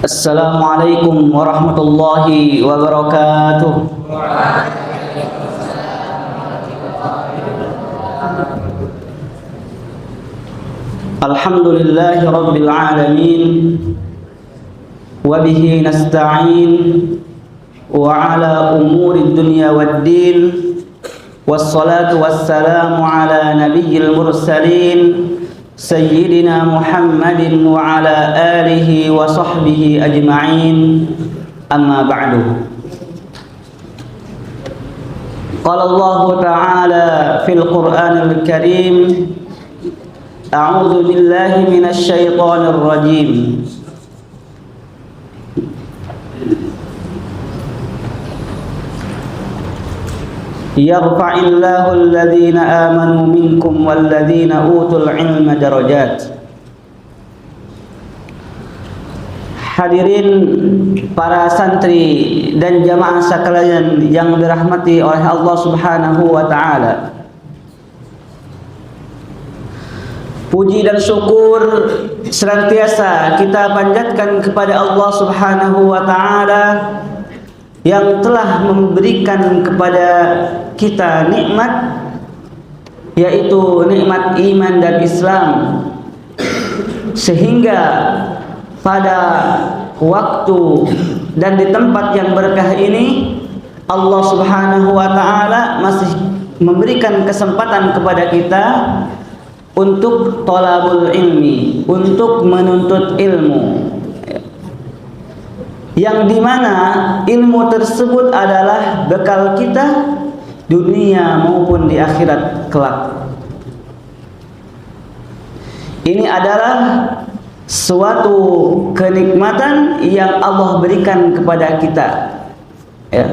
Assalamualaikum warahmatullahi wabarakatuh. Alhamdulillahi rabbil alamin, wa bihi nasta'in wa ala umuri dunya waddin, wassalatu wassalamu ala nabiyyil mursalin Sayyidina Muhammadin wa ala alihi wa sahbihi ajma'in, amma ba'du. Qala Allah ta'ala fil Qur'anil Karim, a'udzu billahi minasy syaithanir rajim. Yarfa'illahu alladhina amanu minkum walladhina utul ilma darajat. Hadirin para santri dan jamaah sekalian yang dirahmati oleh Allah Subhanahu wa taala. Puji dan syukur senantiasa kita panjatkan kepada Allah Subhanahu wa taala yang telah memberikan kepada kita nikmat, yaitu nikmat iman dan Islam, sehingga pada waktu dan di tempat yang berkah ini Allah Subhanahu wa taala masih memberikan kesempatan kepada kita untuk thalabul ilmi, untuk menuntut ilmu, yang dimana ilmu tersebut adalah bekal kita dunia maupun di akhirat kelak. Ini adalah suatu kenikmatan yang Allah berikan kepada kita, ya.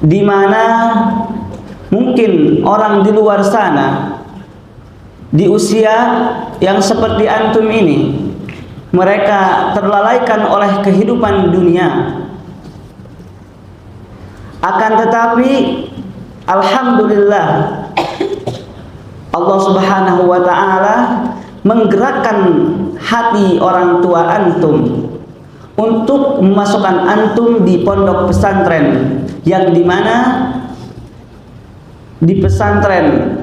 Dimana mungkin orang di luar sana di usia yang seperti antum ini, mereka terlalaikan oleh kehidupan dunia. Akan tetapi alhamdulillah Allah Subhanahu wa taala menggerakkan hati orang tua antum untuk memasukkan antum di pondok pesantren, yang dimana di pesantren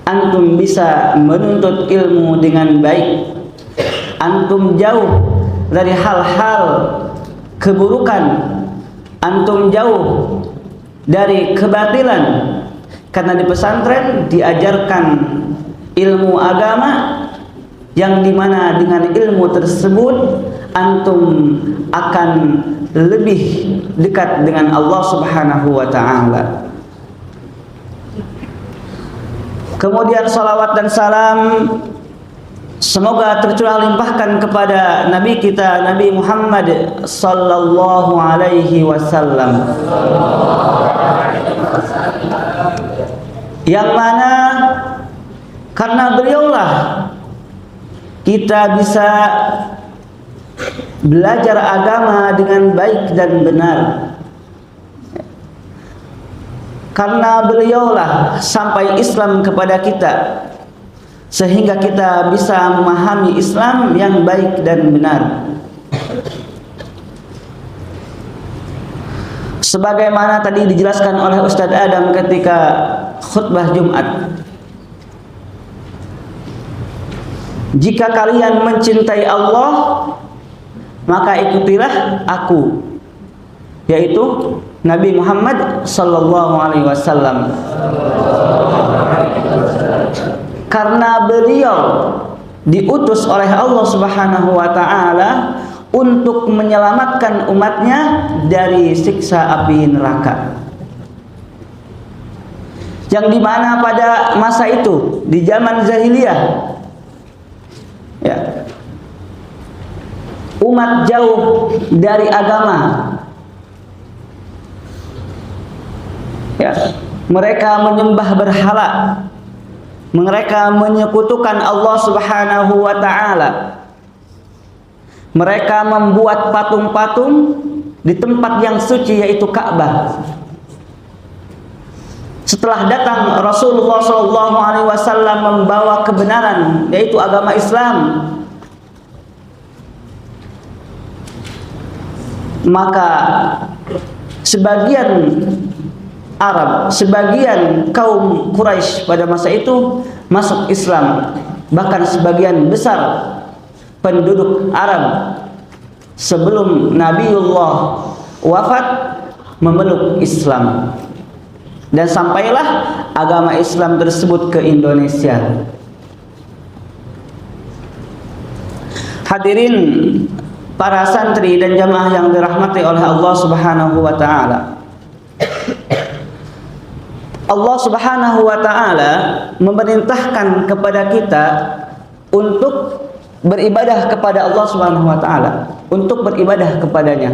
antum bisa menuntut ilmu dengan baik. Antum jauh dari hal-hal keburukan, antum jauh dari kebatilan, karena di pesantren diajarkan ilmu agama, yang dimana dengan ilmu tersebut antum akan lebih dekat dengan Allah Subhanahu wa ta'ala. Kemudian salawat dan salam semoga tercurah limpahkan kepada Nabi kita, Nabi Muhammad sallallahu alaihi wasallam, yang mana karena beliaulah kita bisa belajar agama dengan baik dan benar. Karena beliaulah sampai Islam kepada kita, sehingga kita bisa memahami Islam yang baik dan benar. Sebagaimana tadi dijelaskan oleh Ustadz Adam ketika khutbah Jumat, jika kalian mencintai Allah, maka ikutilah aku, yaitu Nabi Muhammad sallallahu alaihi wasallam. Karena beliau diutus oleh Allah Subhanahu wa taala untuk menyelamatkan umatnya dari siksa api neraka. Yang dimana pada masa itu, di zaman jahiliyah, ya, umat jauh dari agama, ya, mereka menyembah berhala, mereka menyekutukan Allah Subhanahu wa taala, mereka membuat patung-patung di tempat yang suci, yaitu Ka'bah. Setelah datang Rasulullah SAW membawa kebenaran, yaitu agama Islam, Maka sebagian Arab, sebagian kaum Quraisy pada masa itu masuk Islam. Bahkan sebagian besar penduduk Arab sebelum Nabiullah wafat memeluk Islam. Dan sampailah agama Islam tersebut ke Indonesia. Hadirin para santri dan jamaah yang dirahmati oleh Allah Subhanahu wa taala. Allah Subhanahu wa taala memerintahkan kepada kita untuk beribadah kepada Allah Subhanahu wa taala, untuk beribadah kepadanya.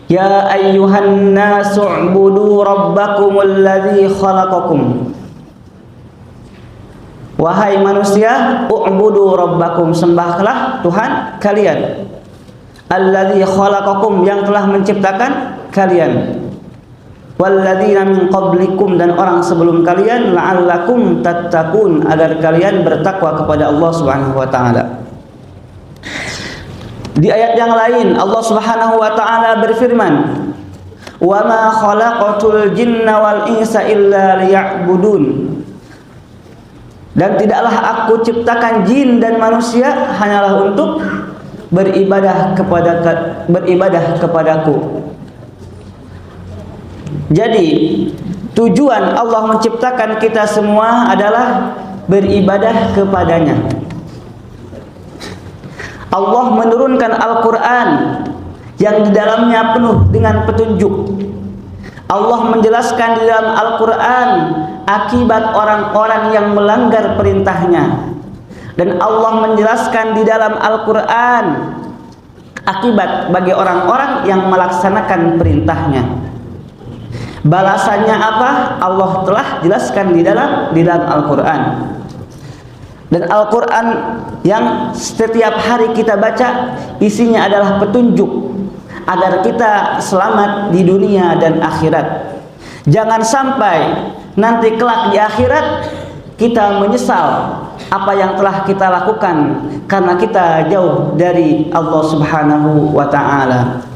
Ya ayyuhan nasu ubudu rabbakumul ladzi khalaqakum. Wahai manusia, ubudu rabbakum, sembahlah Tuhan kalian. Alladzi khalaqakum, yang telah menciptakan kalian. Walladzina min qablikum, dan orang sebelum kalian, la'allakum tattaqun, agar kalian bertakwa kepada Allah Subhanahu wa taala. Di ayat yang lain Allah Subhanahu wa taala berfirman, "Wa ma khalaqatul jinna wal insa illa liya'budun." Dan tidaklah aku ciptakan jin dan manusia hanyalah untuk beribadah kepadaku. Jadi tujuan Allah menciptakan kita semua adalah beribadah kepadanya. Allah menurunkan Al-Quran yang di dalamnya penuh dengan petunjuk. Allah menjelaskan di dalam Al-Quran akibat orang-orang yang melanggar perintahnya. Dan Allah menjelaskan di dalam Al-Quran akibat bagi orang-orang yang melaksanakan perintahnya. Balasannya apa? Allah telah jelaskan di dalam Al-Quran. Dan Al-Quran yang setiap hari kita baca isinya adalah petunjuk agar kita selamat di dunia dan akhirat. Jangan sampai nanti kelak di akhirat kita menyesal apa yang telah kita lakukan karena kita jauh dari Allah Subhanahu wa taala.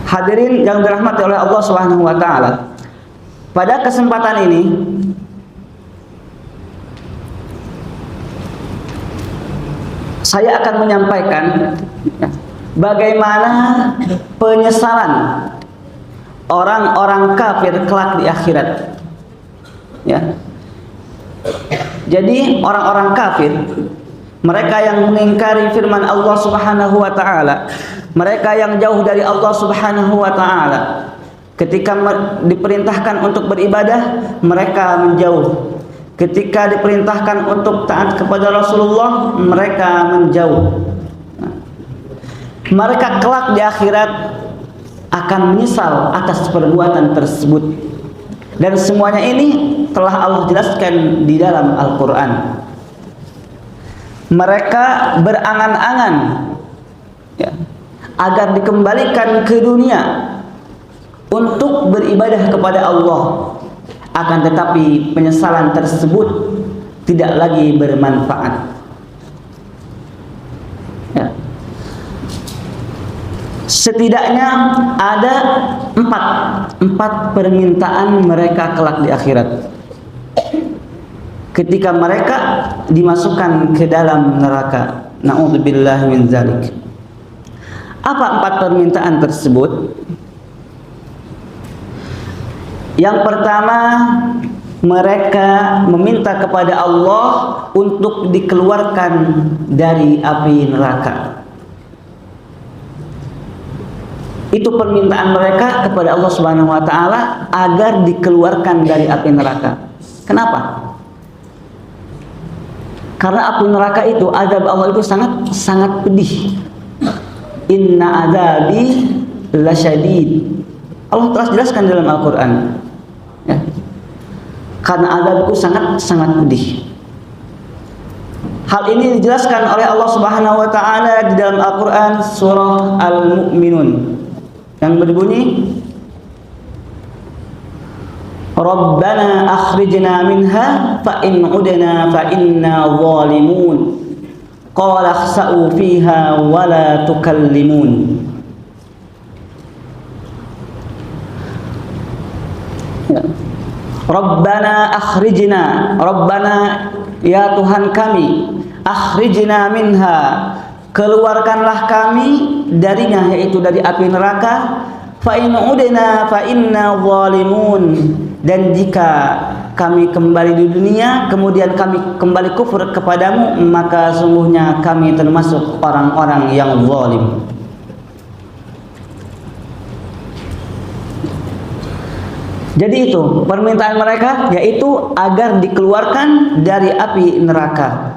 Hadirin yang dirahmati oleh Allah Subhanahu wa taala. Pada kesempatan ini saya akan menyampaikan bagaimana penyesalan orang-orang kafir kelak di akhirat. Ya. Jadi orang-orang kafir, mereka yang mengingkari firman Allah Subhanahu wa taala, mereka yang jauh dari Allah Subhanahu wa taala, ketika diperintahkan untuk beribadah, mereka menjauh. Ketika diperintahkan untuk taat kepada Rasulullah, mereka menjauh. Mereka kelak di akhirat akan menyesal atas perbuatan tersebut. Dan semuanya ini telah Allah jelaskan di dalam Al-Quran. Mereka berangan-angan ya, agar dikembalikan ke dunia untuk beribadah kepada Allah, akan tetapi penyesalan tersebut tidak lagi bermanfaat. Ya. Setidaknya ada empat permintaan mereka kelak di akhirat ketika mereka dimasukkan ke dalam neraka. Na'udzubillah min dzalik. Apa 4 permintaan tersebut? Yang pertama, mereka meminta kepada Allah untuk dikeluarkan dari api neraka. Itu permintaan mereka kepada Allah Subhanahu wa taala agar dikeluarkan dari api neraka. Kenapa? Karena api neraka itu, azab Allah itu sangat pedih. Inna azabi lasyadid. Allah telah jelaskan dalam Al-Quran. Ya. Karena azabku sangat pedih. Hal ini dijelaskan oleh Allah Subhanahu wa taala di dalam Al-Quran surah Al-Mu'minun yang berbunyi, Rabbana akhrijna minha fa in udna fa inna zalimun. qala khsa'u fiha wa la tukallimun. Rabbana akhrijna, Rabbana ya Tuhan kami, akhrijna minha, keluarkanlah kami darinya, yaitu dari api neraka. Fa in udna fa inna zalimun, dan jika kami kembali di dunia kemudian kami kembali kufur kepadamu, maka sungguhnya kami termasuk orang-orang yang zalim. Jadi itu permintaan mereka, yaitu agar dikeluarkan dari api neraka.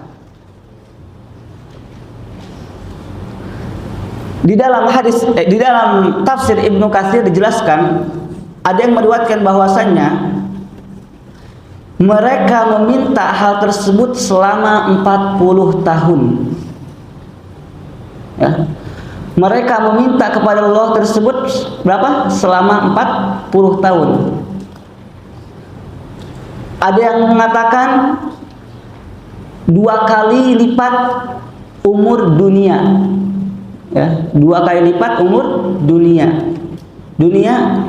Di dalam di dalam tafsir Ibnu Katsir dijelaskan, ada yang meriwayatkan bahwasannya mereka meminta hal tersebut selama 40 tahun. Ya. Mereka meminta kepada Allah tersebut berapa? Selama 40 tahun. Ada yang mengatakan 2 kali lipat umur dunia. Ya, 2 kali lipat umur dunia. Dunia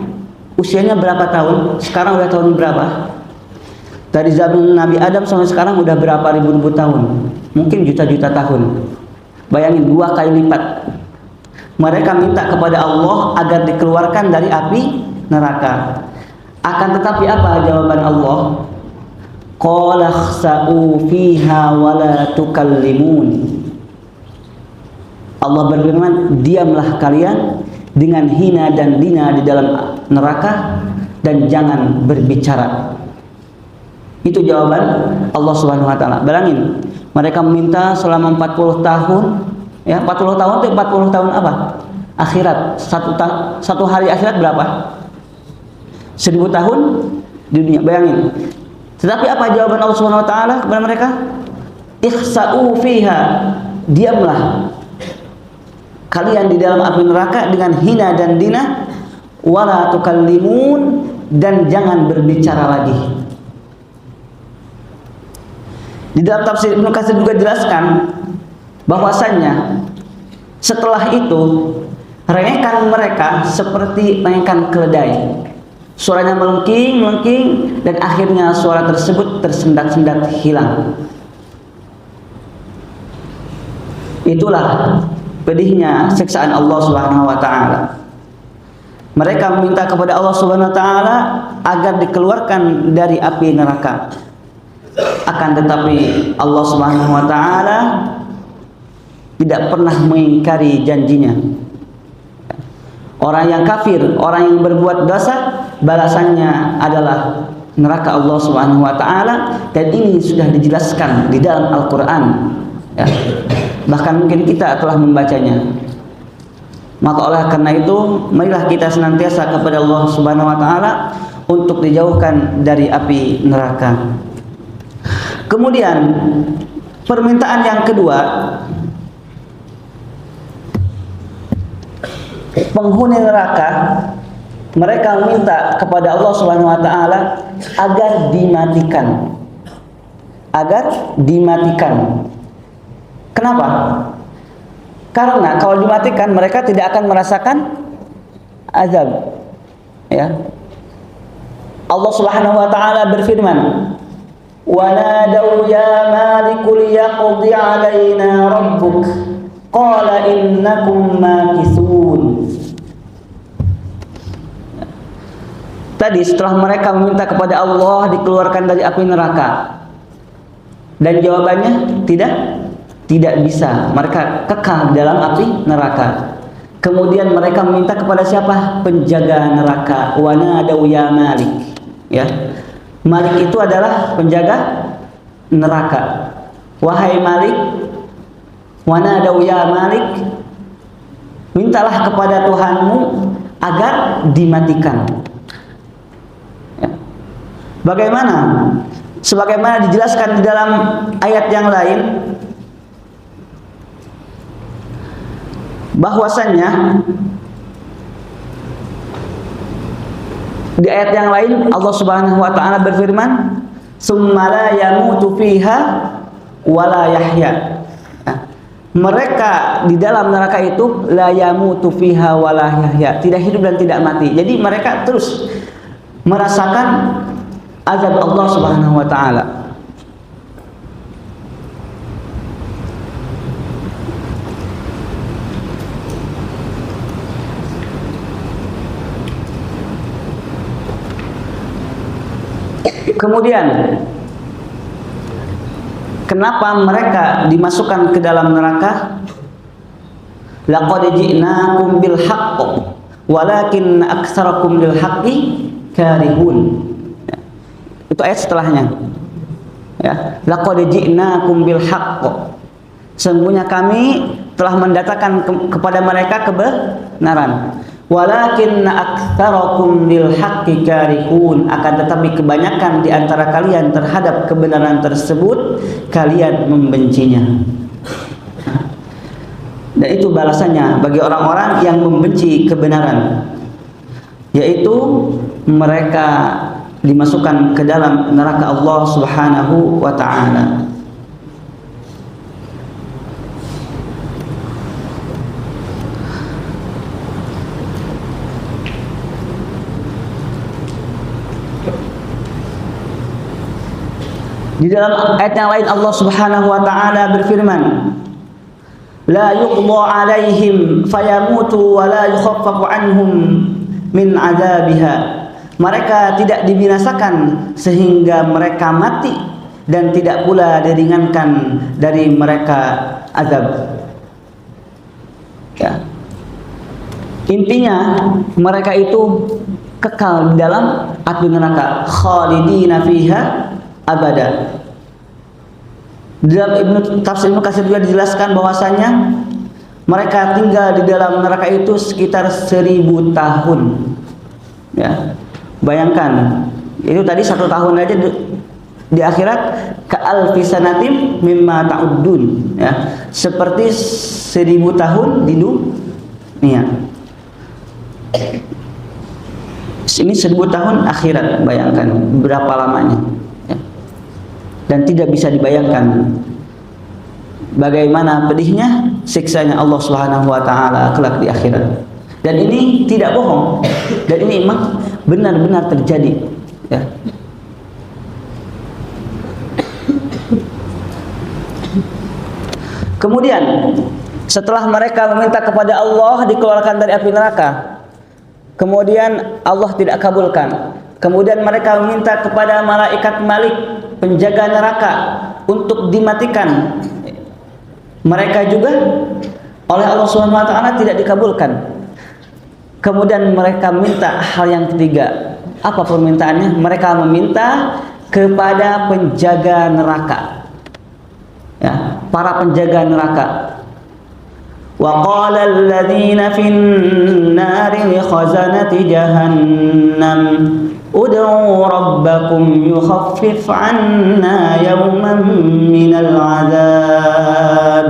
usianya berapa tahun? Sekarang udah tahun berapa? Dari zaman Nabi Adam sampai sekarang udah berapa ribu tahun? Mungkin juta-juta tahun. Bayangin 2 kali lipat. Mereka minta kepada Allah agar dikeluarkan dari api neraka. Akan tetapi apa jawaban Allah? Qala khsa'u fiha wa la tukallimun. Allah berfirman, diamlah kalian dengan hina dan dina di dalam neraka dan jangan berbicara. Itu jawaban Allah Subhanahu wa taala. Bayangin, mereka meminta selama 40 tahun, ya 40 tahun itu 40 tahun apa? Akhirat. Satu hari akhirat berapa? 1000 tahun dunia. Bayangin. Tetapi apa jawaban Allah Subhanahu wa taala kepada mereka? Ikhsa'u fiha. Diamlah kalian di dalam api neraka dengan hina dan dina, wala tukallimun, dan jangan berbicara lagi. Di dalam tafsir Ibnu Katsir juga jelaskan bahwasannya setelah itu rengekan mereka seperti rengekan keledai. Suaranya melengking, dan akhirnya suara tersebut tersendat-sendat hilang. Itulah pedihnya siksaan Allah Subhanahu wa taala. Mereka meminta kepada Allah Subhanahu wa taala agar dikeluarkan dari api neraka. Akan tetapi Allah Subhanahu wa taala tidak pernah mengingkari janjinya. Orang yang kafir, orang yang berbuat dosa, balasannya adalah neraka Allah Subhanahu wa taala, dan ini sudah dijelaskan di dalam Al-Qur'an. Ya. Bahkan mungkin kita telah membacanya. Maka oleh karena itu, marilah kita senantiasa kepada Allah Subhanahu wa taala untuk dijauhkan dari api neraka. Kemudian permintaan yang kedua, penghuni neraka mereka meminta kepada Allah Subhanahu wa taala agar dimatikan. Agar dimatikan. Kenapa? Karena kalau dimatikan mereka tidak akan merasakan azab. Ya. Allah Subhanahu wa taala berfirman, "Wa nadau ya malikul yaqdi 'alaina rabbuk qala innakum makithun." Tadi setelah mereka meminta kepada Allah dikeluarkan dari api neraka, dan jawabannya tidak bisa, mereka kekal dalam api neraka. Kemudian mereka meminta kepada siapa? Penjaga neraka. Wa nadau ya malik. Ya. Malik itu adalah penjaga neraka. Wahai Malik, wa nadau ya Malik, mintalah kepada Tuhanmu agar dimatikan. Ya. Bagaimana? Sebagaimana dijelaskan di dalam ayat yang lain, bahwasannya di ayat yang lain Allah Subhanahu wa taala berfirman, "Tsumma la yamutu fiha wa la yahya." mereka di dalam neraka itu la yamutu fiha wala yahya, tidak hidup dan tidak mati. Jadi mereka terus merasakan azab Allah Subhanahu wa taala. Kemudian kenapa mereka dimasukkan ke dalam neraka? Laqad ji'nakum bil haqq walakin aktsarakum lil haqqi karihun. Itu ayat setelahnya. Ya, laqad ji'nakum bil haqq. Sesungguhnya kami telah mendatangkan kepada mereka kebenaran. Walakin aktsarakum lil haqqi karihun, akan tetapi kebanyakan di antara kalian terhadap kebenaran tersebut kalian membencinya. Dan itu balasannya bagi orang-orang yang membenci kebenaran, yaitu mereka dimasukkan ke dalam neraka Allah Subhanahu wa taala. Di dalam ayat yang lain Allah Subhanahu wa taala berfirman, la yuqda 'alaihim fayamutu wa la yukhaffafu 'anhum min 'adzabiha. Mereka tidak dibinasakan sehingga mereka mati dan tidak pula diringankan dari mereka azab. Ya. Intinya mereka itu kekal di dalam api neraka, khalidina fiha abada. Dalam tafsir Ibnu Katsir juga dijelaskan bahwasanya mereka tinggal di dalam neraka itu sekitar 1000 tahun. Ya, bayangkan itu tadi 1 tahun aja di akhirat, ka'alfi sanatim mimma ta'uddun, ya, seperti 1000 tahun di dunia. Ini 1000 tahun akhirat, bayangkan berapa lamanya. Dan tidak bisa dibayangkan bagaimana pedihnya siksanya Allah Subhanahu wa taala kelak di akhirat. Dan ini tidak bohong, dan ini memang benar-benar terjadi, ya. Kemudian setelah mereka meminta kepada Allah dikeluarkan dari api neraka, kemudian Allah tidak kabulkan. Kemudian mereka meminta kepada malaikat Malik, penjaga neraka, untuk dimatikan. Mereka juga oleh Allah Subhanahu wa taala tidak dikabulkan. Kemudian mereka minta hal yang ketiga. Apa permintaannya? Mereka meminta kepada penjaga neraka. Ya, para penjaga neraka. Wa qala alladziina fin naari li khazanati jahannam ud'u rabbakum yukhaffif 'anna yawman minal 'adzab.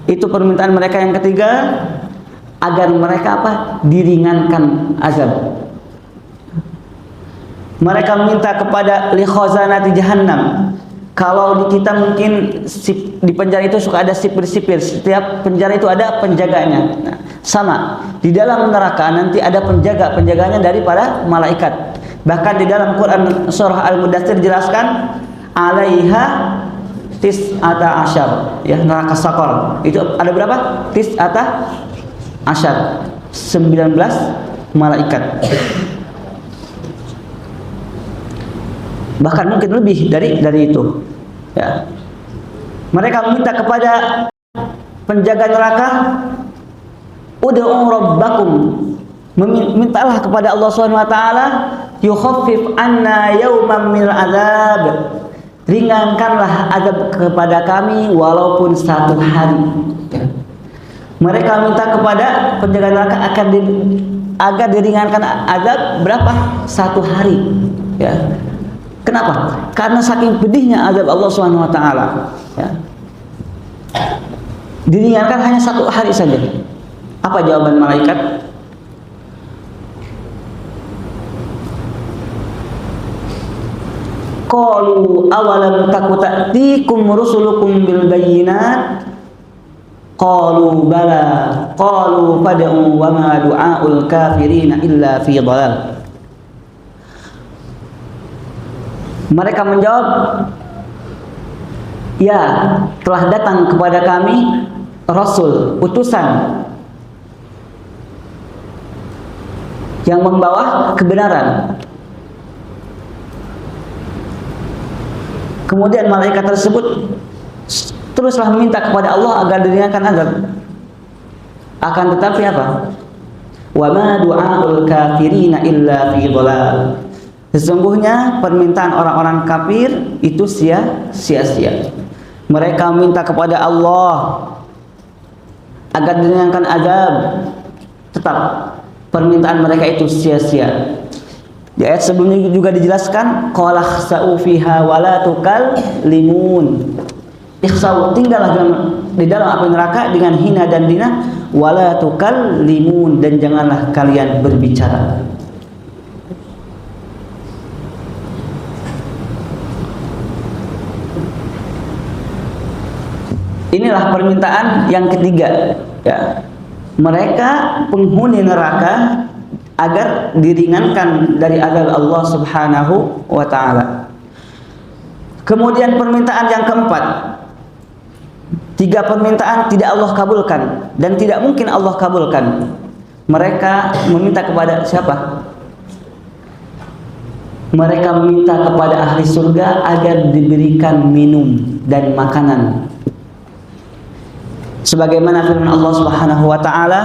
Itu permintaan mereka yang ketiga, agar mereka apa? Diringankan azab. Mereka meminta kepada li khazanati jahannam. Kalau di kita mungkin di penjara itu suka ada sipir-sipir, setiap penjara itu ada penjaganya. Nah, sama di dalam neraka nanti ada penjaganya dari para malaikat. Bahkan di dalam Quran surah Al-Mudaththir dijelaskan alaiha tis'ata asyar, ya, neraka Saqar. Itu ada berapa? Tis'ata asyar, 19 malaikat. Bahkan mungkin lebih dari itu, ya. Mereka meminta kepada penjaga neraka, ud'u rabbakum, mintalah kepada Allah Subhanahu wa taala, yukhaffif 'anna yawman minal 'adzab, ringankanlah azab kepada kami walaupun 1 hari. Ya. Mereka minta kepada penjaga neraka agar diringankan azab berapa? 1 hari, ya. Kenapa? Karena saking pedihnya azab Allah Subhanahu wa taala, ya. Diringankan hanya 1 hari saja. Apa jawaban malaikat? Qalu awalam taku ta'tikum rusulukum bil bayyinat qalu bala qalu fad'u wa ma du'aul kafirina illa fi dhalal. Mereka menjawab, ya, telah datang kepada kami rasul, utusan yang membawa kebenaran. Kemudian malaikat tersebut teruslah meminta kepada Allah agar diringankan azab. Akan tetapi apa? Wa ma du'aul kafirina illa fi dhalal. Sesungguhnya permintaan orang-orang kafir itu sia-sia. Mereka meminta kepada Allah agar diringankan azab, tetap permintaan mereka itu sia-sia. Di ayat sebelumnya juga dijelaskan, qala khsa'u fiha wa la tukallimun. Ikhsa'u, tinggallah di dalam api neraka dengan hina dan dina, wa la tukallimun, dan janganlah kalian berbicara. Inilah permintaan yang ketiga, ya. Mereka penghuni neraka agar diringankan dari azab Allah Subhanahu wa ta'ala. Kemudian permintaan yang keempat, 3 permintaan tidak Allah kabulkan dan tidak mungkin Allah kabulkan. Mereka meminta kepada siapa? Mereka meminta kepada ahli surga agar diberikan minum dan makanan. Sebagaimana firman Allah Subhanahu wa ta'ala,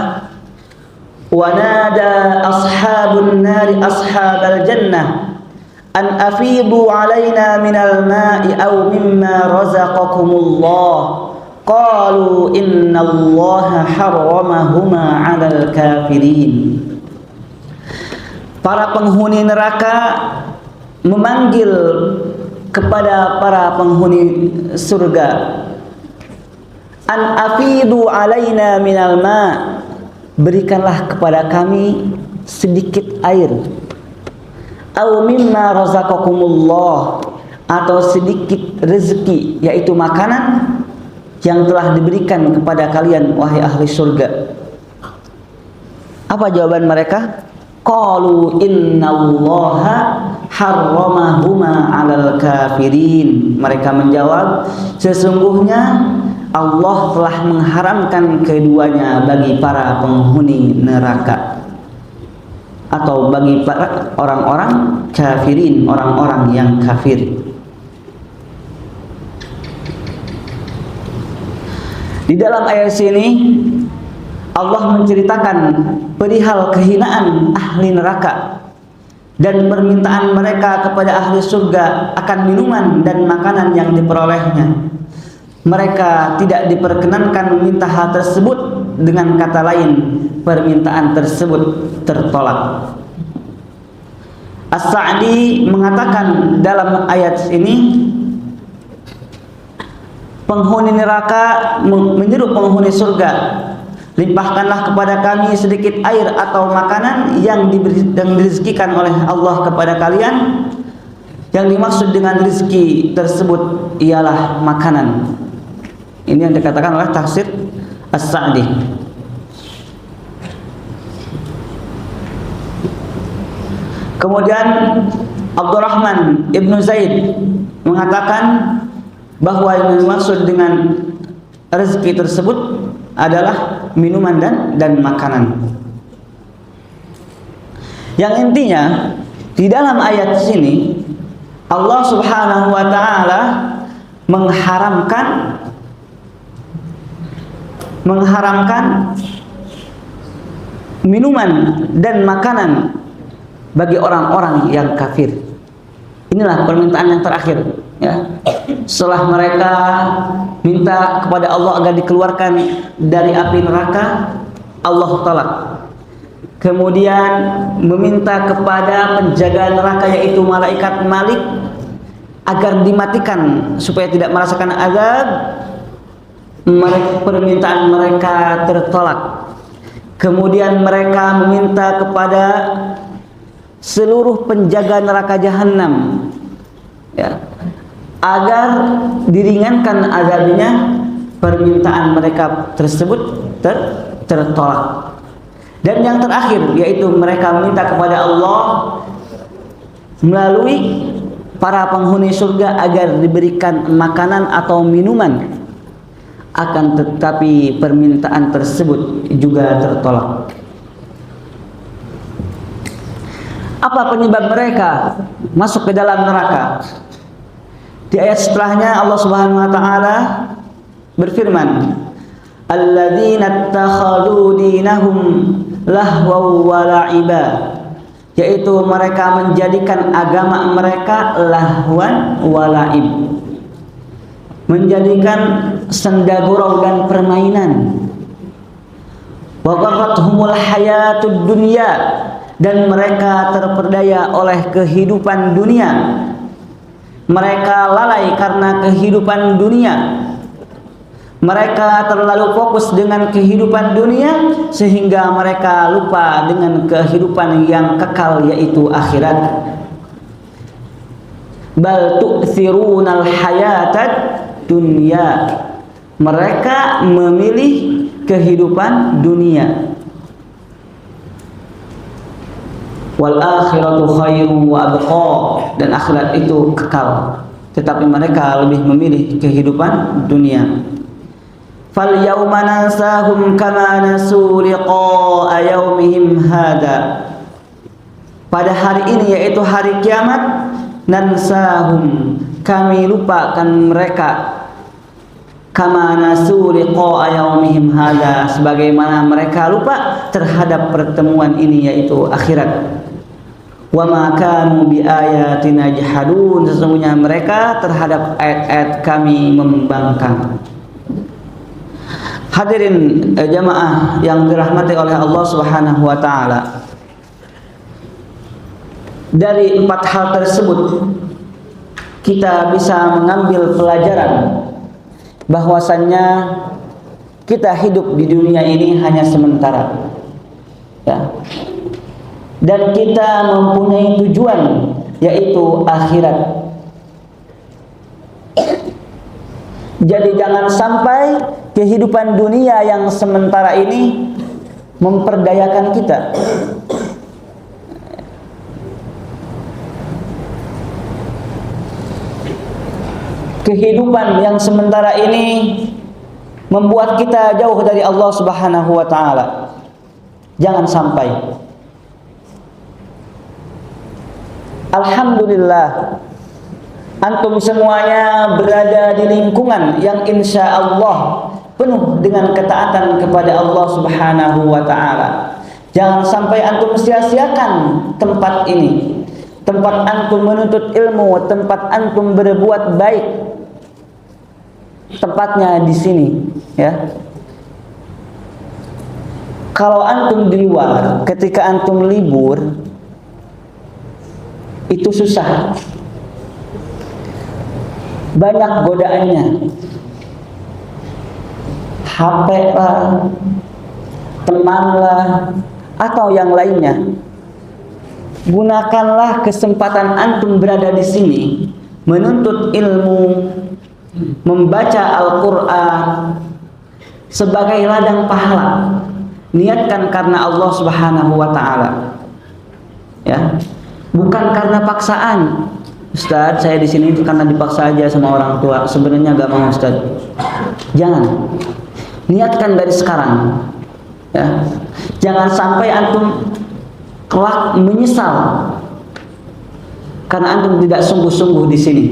wa nada ashabun nari ashabal jannah an afidu alaina minal ma'i aw mimma razaqakumullah qalu innallaha harramahuma 'alal kafirin. Para penghuni neraka memanggil kepada para penghuni surga, an afidu alaina minal ma', berikanlah kepada kami sedikit air, aw mimma razaqakumullah, atau sedikit rezeki, yaitu makanan yang telah diberikan kepada kalian wahai ahli surga. Apa jawaban mereka? Qalu innallaha harramahuma 'alal kafirin. Mereka menjawab, sesungguhnya Allah telah mengharamkan keduanya bagi para penghuni neraka, atau bagi para orang-orang kafirin, orang-orang yang kafir. Di dalam ayat sini Allah menceritakan perihal kehinaan ahli neraka dan permintaan mereka kepada ahli surga akan minuman dan makanan yang diperolehnya. Mereka tidak diperkenankan meminta hal tersebut, dengan kata lain permintaan tersebut tertolak. As-Sa'di mengatakan dalam ayat ini, penghuni neraka menyeru penghuni surga, limpahkanlah kepada kami sedikit air atau makanan yang direzekikan oleh Allah kepada kalian. Yang dimaksud dengan rezeki tersebut ialah makanan. Ini yang dikatakan oleh tafsir As-Sa'di. Kemudian Abdurrahman Ibnu Zaid mengatakan bahwa yang dimaksud dengan rezeki tersebut adalah minuman dan makanan. Yang intinya di dalam ayat sini Allah Subhanahu wa ta'ala mengharamkan minuman dan makanan bagi orang-orang yang kafir. Inilah permintaan yang terakhir, ya. Setelah mereka minta kepada Allah agar dikeluarkan dari api neraka, Allah tolak. Kemudian meminta kepada penjaga neraka, yaitu malaikat Malik, agar dimatikan supaya tidak merasakan azab. Permintaan mereka tertolak. Kemudian mereka meminta kepada seluruh penjaga neraka jahanam ya, agar diringankan azabnya, permintaan mereka tersebut tertolak. Dan yang terakhir yaitu mereka meminta kepada Allah melalui para penghuni surga agar diberikan makanan atau minuman, akan tetapi permintaan tersebut juga tertolak. Apa penyebab mereka masuk ke dalam neraka? Di ayat setelahnya Allah Subhanahu wa taala berfirman, alladzina ittakhadhu dinahum lahwaw wa la'iba, yaitu mereka menjadikan agama mereka lahwan wa la'ib, menjadikan senda gurau dan permainan. Wa gharrathumul hayatud dunya, dan mereka terperdaya oleh kehidupan dunia. Mereka lalai karena kehidupan dunia. Mereka terlalu fokus dengan kehidupan dunia sehingga mereka lupa dengan kehidupan yang kekal, yaitu akhirat. Bal tu'thirunal hayatad dunya, mereka memilih kehidupan dunia. Wal akhiratu khairum wa abqa, dan akhirat itu kekal, tetapi mereka lebih memilih kehidupan dunia. Fal yauma nansahum kama nasu liqa'a yaumihim hada, pada hari ini yaitu hari kiamat, nansahum, kami lupakan mereka, kama nasu liqa'a yaumihim hada, sebagaimana mereka lupa terhadap pertemuan ini yaitu akhirat. Wa ma kanu bi ayatina jahadun, sesungguhnya mereka terhadap ayat-ayat kami membangkang. Hadirin jamaah yang dirahmati oleh Allah Subhanahu wa taala, dari 4 hal tersebut kita bisa mengambil pelajaran bahwasannya kita hidup di dunia ini hanya sementara, ya. Dan kita mempunyai tujuan yaitu akhirat. Jadi jangan sampai kehidupan dunia yang sementara ini memperdayakan kita. Kehidupan yang sementara ini membuat kita jauh dari Allah Subhanahu wa taala. Jangan sampai. Alhamdulillah, antum semuanya berada di lingkungan yang insya Allah penuh dengan ketaatan kepada Allah Subhanahu wa ta'ala. Jangan sampai antum sia-siakan tempat ini, tempat antum menuntut ilmu, tempat antum berbuat baik, tempatnya di sini, ya. Kalau antum di luar, ketika antum libur, itu susah, banyak godaannya, HP lah, teman lah, atau yang lainnya. Gunakanlah kesempatan antum berada di sini menuntut ilmu, membaca Al-Quran sebagai ladang pahala. Niatkan karena Allah Subhanahu wa ta'ala, ya. Bukan karena paksaan. Ustaz, saya di sini itu karena dipaksa aja sama orang tua. Sebenarnya gak mau, Ustaz. Jangan. Niatkan dari sekarang, ya. Jangan sampai antum kelak menyesal karena antum tidak sungguh-sungguh di sini.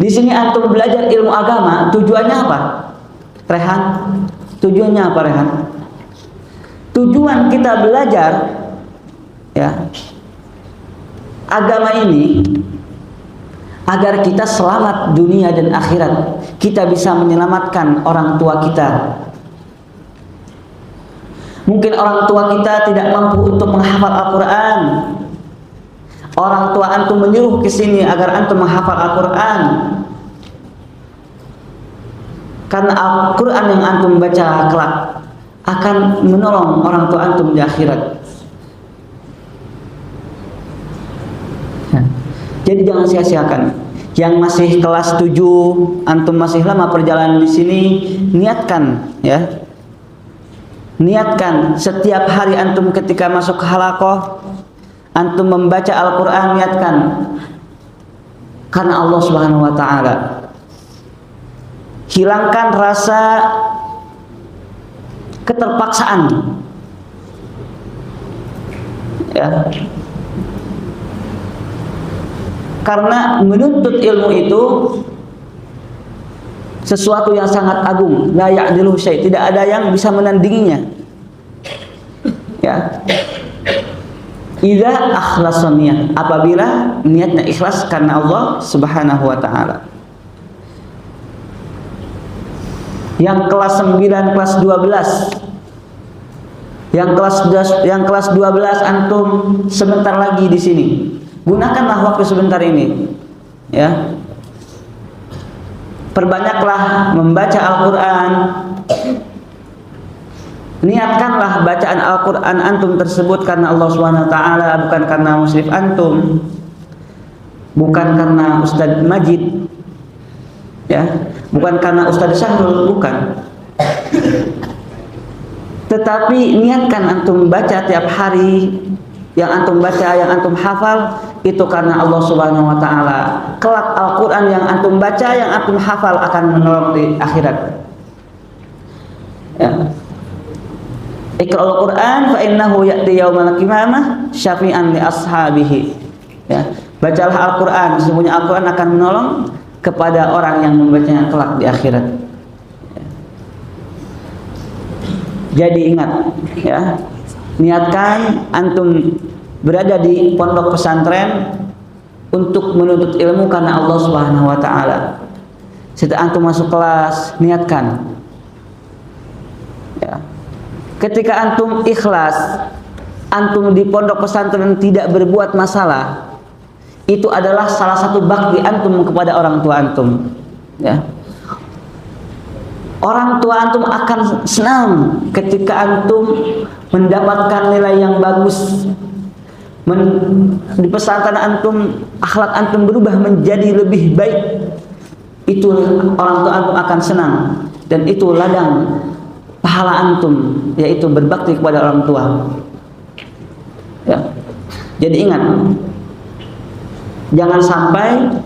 Di sini antum belajar ilmu agama, tujuannya apa? Rehan? Tujuannya apa, Rehan? Tujuan kita belajar, ya, agama ini agar kita selamat dunia dan akhirat. Kita bisa menyelamatkan orang tua kita. Mungkin orang tua kita tidak mampu untuk menghafal Al-Quran. Orang tua antum menyuruh ke sini agar antum menghafal Al-Quran, karena Al-Quran yang antum baca kelak akan menolong orang tua antum di akhirat. Jadi jangan sia-siakan. Yang masih kelas 7, antum masih lama perjalanan di sini, niatkan ya. Niatkan setiap hari antum ketika masuk ke halaqah, antum membaca Al-Qur'an, niatkan karena Allah Subhanahu wa taala. Hilangkan rasa keterpaksaan. Ya. Karena menuntut ilmu itu sesuatu yang sangat agung, la ya'diluhu syai', tidak ada yang bisa menandinginya. Ya. Idza akhlasa niyat, apabila niatnya ikhlas karena Allah Subhanahu wa taala. Yang kelas 9, kelas 12. Yang kelas 12 antum sebentar lagi di sini. Gunakanlah waktu sebentar ini. Ya. Perbanyaklah membaca Al-Qur'an. Niatkanlah bacaan Al-Qur'an antum tersebut karena Allah Subhanahu wa taala, bukan karena musyrif antum. Bukan karena Ustadz Majid. Ya, bukan karena Ustadz Syahrul, bukan. Tetapi niatkan antum baca tiap hari, yang antum baca, yang antum hafal itu karena Allah Subhanahu wa taala. Kelak Al-Qur'an yang antum baca, yang antum hafal akan menolong di akhirat. Ya. Iqra'ul Qur'an fa innahu ya'ti yaumal qiyamah syafi'an li ashabihi. Ya. Bacalah Al-Qur'an, sesungguhnya Al-Qur'an akan menolong kepada orang yang membacanya kelak di akhirat. Jadi ingat ya, niatkan antum berada di pondok pesantren untuk menuntut ilmu karena Allah Subhanahu wa taala. Setelah antum masuk kelas, niatkan. Ya. Ketika antum ikhlas, antum di pondok pesantren tidak berbuat masalah, itu adalah salah satu bakti antum kepada orang tua antum. Ya. Orang tua antum akan senang ketika antum mendapatkan nilai yang bagus. Di pesantren antum, akhlak antum berubah menjadi lebih baik. Itu orang tua antum akan senang. Dan itu ladang pahala antum, yaitu berbakti kepada orang tua. Ya. Jadi ingat, jangan sampai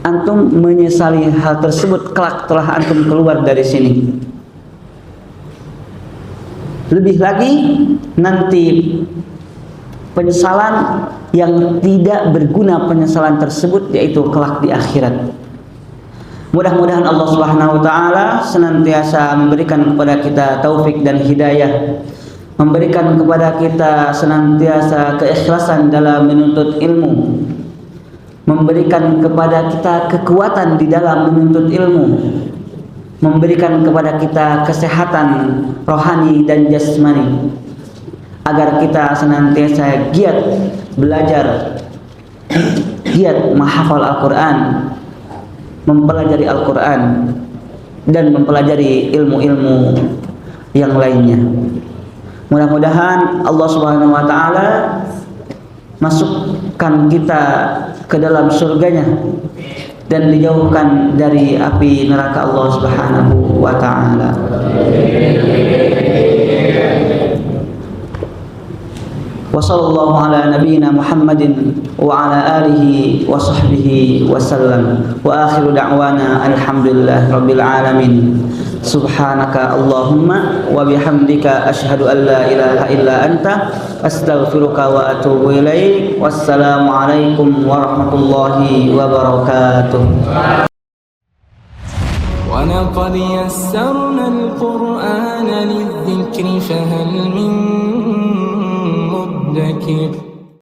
antum menyesali hal tersebut kelak telah antum keluar dari sini. Lebih lagi nanti penyesalan yang tidak berguna, penyesalan tersebut yaitu kelak di akhirat. Mudah-mudahan Allah Subhanahu wa taala senantiasa memberikan kepada kita taufik dan hidayah, memberikan kepada kita senantiasa keikhlasan dalam menuntut ilmu, memberikan kepada kita kekuatan di dalam menuntut ilmu, memberikan kepada kita kesehatan rohani dan jasmani, agar kita senantiasa giat belajar, giat menghafal Al-Quran, mempelajari Al-Quran, dan mempelajari ilmu-ilmu yang lainnya. Mudah-mudahan Allah Subhanahu wa taala masukkan kita ke dalam surganya dan dijauhkan dari api neraka Allah Subhanahu wa taala. Wa sallallahu ala nabiyyina Muhammadin wa ala alihi wa sahbihi wa sallam. Wa akhiru da'wana alhamdulillahi rabbil alamin. Subhanaka Allahumma wa bihamdika asyhadu an la ilaha illa anta astaghfiruka wa atubu ilaik. Wassalamu alaikum warahmatullahi wabarakatuh. ولقد يسرنا القرآن للذكر فهل من مدكر